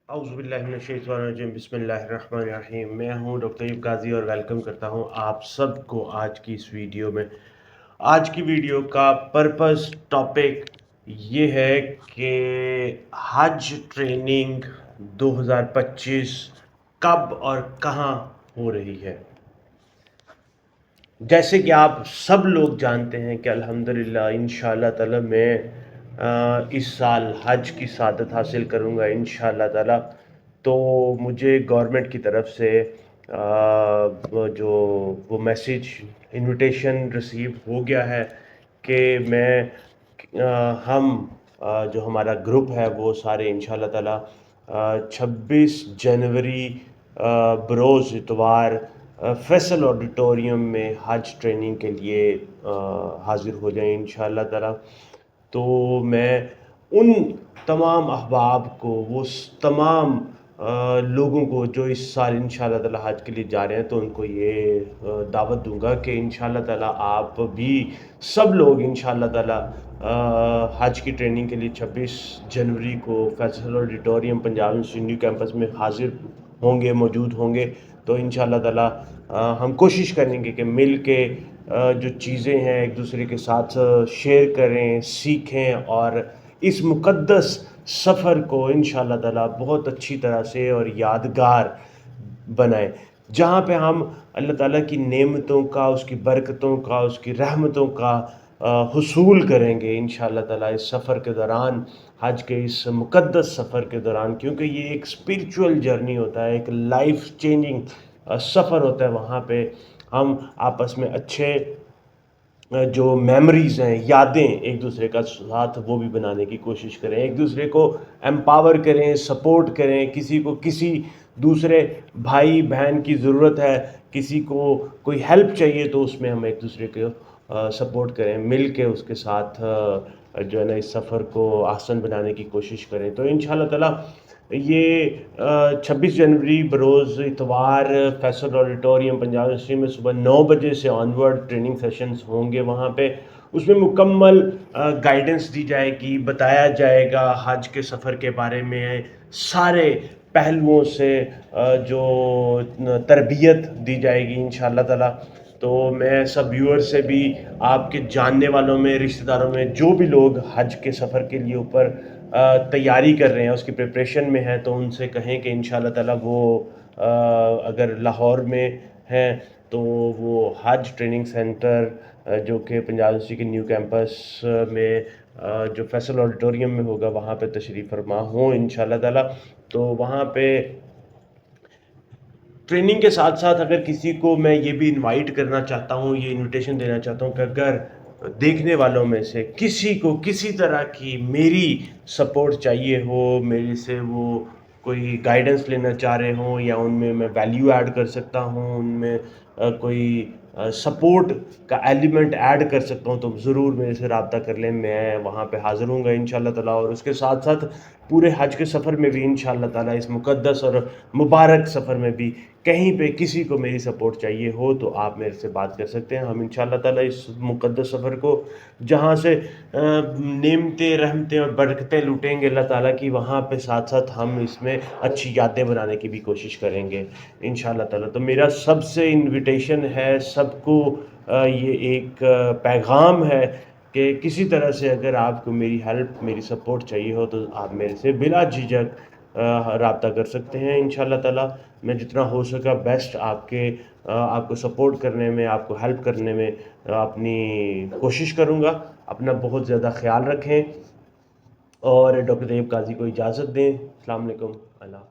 औज़ुबिल्लाहिमिनश्शैतानिर्रजीम बिस्मिल्लाहिर्रहमानिर्रहीम। मैं हूं डॉक्टर तैयब काजी और वेलकम करता हूं आप सबको आज की इस वीडियो में। आज की वीडियो का पर्पस टॉपिक ये है कि हज ट्रेनिंग 2025 कब और कहां हो रही है। जैसे कि आप सब लोग जानते हैं कि अल्हम्दुलिल्लाह इंशाअल्लाह ताला मैं इस साल हज की सादत हासिल करूँगा इंशाअल्लाह ताला। तो मुझे गवर्नमेंट की तरफ से वो मैसेज इनविटेशन रिसीव हो गया है कि हम जो हमारा ग्रुप है वो सारे इंशाअल्लाह ताला 26 जनवरी बरोज़ इतवार फैसल ऑडिटोरियम में हज ट्रेनिंग के लिए हाज़िर हो जाएं इंशाअल्लाह ताला। तो मैं उन तमाम अहबाब को, वो तमाम लोगों को जो इस साल इंशाअल्लाह ताला हज के लिए जा रहे हैं, तो उनको ये दावत दूंगा कि इंशाअल्लाह ताला आप भी सब लोग इंशाअल्लाह ताला हज की ट्रेनिंग के लिए 26 जनवरी को Faisal auditorium Punjab university new campus में हाज़िर होंगे, मौजूद होंगे। तो इंशाअल्लाह ताला हम कोशिश करेंगे कि मिल के जो चीज़ें हैं एक दूसरे के साथ शेयर करें, सीखें और इस मुक़द्दस सफ़र को इंशाअल्लाह ताला बहुत अच्छी तरह से और यादगार बनाएं, जहाँ पे हम अल्लाह ताला की नेमतों का, उसकी बरकतों का, उसकी रहमतों का हुसूल करेंगे इंशाअल्लाह ताला इस सफ़र के दौरान, हज के इस मुक़द्दस सफ़र के दौरान। क्योंकि ये एक स्पिरिचुअल जर्नी होता है, एक लाइफ चेंजिंग सफ़र होता है। वहाँ पे हम आपस में अच्छे जो मेमोरीज़ हैं, यादें एक दूसरे का साथ वो भी बनाने की कोशिश करें, एक दूसरे को एम्पावर करें, सपोर्ट करें। किसी को किसी दूसरे भाई बहन की ज़रूरत है, किसी को कोई हेल्प चाहिए, तो उसमें हम एक दूसरे को सपोर्ट करें, मिल के उसके साथ जो है ना इस सफ़र को आसान बनाने की कोशिश करें। तो इंशाअल्लाह ताला ये 26 जनवरी बरोज़ इतवार फैसल ऑडिटोरियम पंजाब यूनिवर्सिटी में सुबह 9 बजे से ऑनवर्ड ट्रेनिंग सेशंस होंगे वहाँ पे। उसमें मुकम्मल गाइडेंस दी जाएगी, बताया जाएगा हज के सफ़र के बारे में, सारे पहलुओं से जो तरबियत दी जाएगी इंशाअल्लाह ताला। तो मैं सब व्यूअर से भी, आपके जानने वालों में, रिश्तेदारों में जो भी लोग हज के सफ़र के लिए ऊपर तैयारी कर रहे हैं, उसकी प्रिपरेशन में हैं, तो उनसे कहें कि इंशाअल्लाह ताला वो अगर लाहौर में हैं तो वो हज ट्रेनिंग सेंटर जो कि पंजाब यूनिवर्सिटी के न्यू कैंपस में जो फैसल ऑडिटोरियम में होगा, वहाँ पे तशरीफ़ फरमा हों इंशाअल्लाह ताला। तो वहाँ पे ट्रेनिंग के साथ साथ अगर किसी को मैं ये भी इनवाइट करना चाहता हूँ, ये इनविटेशन देना चाहता हूँ कि अगर देखने वालों में से किसी को किसी तरह की मेरी सपोर्ट चाहिए हो, मेरे से वो कोई गाइडेंस लेना चाह रहे हों, या उनमें मैं वैल्यू ऐड कर सकता हूँ, उनमें कोई सपोर्ट का एलिमेंट ऐड कर सकता हूँ, तो ज़रूर मेरे से रब्ता कर लें। मैं वहाँ पे हाज़िर हूँगा इंशाअल्लाह ताला। और उसके साथ साथ पूरे हज के सफ़र में भी इंशाअल्लाह ताला, इस मुक़द्दस और मुबारक सफ़र में भी कहीं पे किसी को मेरी सपोर्ट चाहिए हो, तो आप मेरे से बात कर सकते हैं। हम इंशाअल्लाह ताला इस मुक़द्दस सफ़र को जहाँ से नेमतें, रहमतें और बरकतें लूटेंगे अल्लाह ताला की, वहाँ पे साथ साथ हम इसमें अच्छी यादें बनाने की भी कोशिश करेंगे इंशाअल्लाह ताला। तो मेरा सबसे इन्विटेशन है सबको, ये एक पैगाम है कि किसी तरह से अगर आपको मेरी हेल्प, मेरी सपोर्ट चाहिए हो, तो आप मेरे से बिला झिझक रब्ता कर सकते हैं इंशाअल्लाह ताला। मैं जितना हो सका बेस्ट आपको सपोर्ट करने में, आपको हेल्प करने में अपनी कोशिश करूँगा। अपना बहुत ज़्यादा ख़्याल रखें और डॉक्टर तैयब काजी को इजाज़त दें। अस्सलाम वालेकुम। अल्लाह।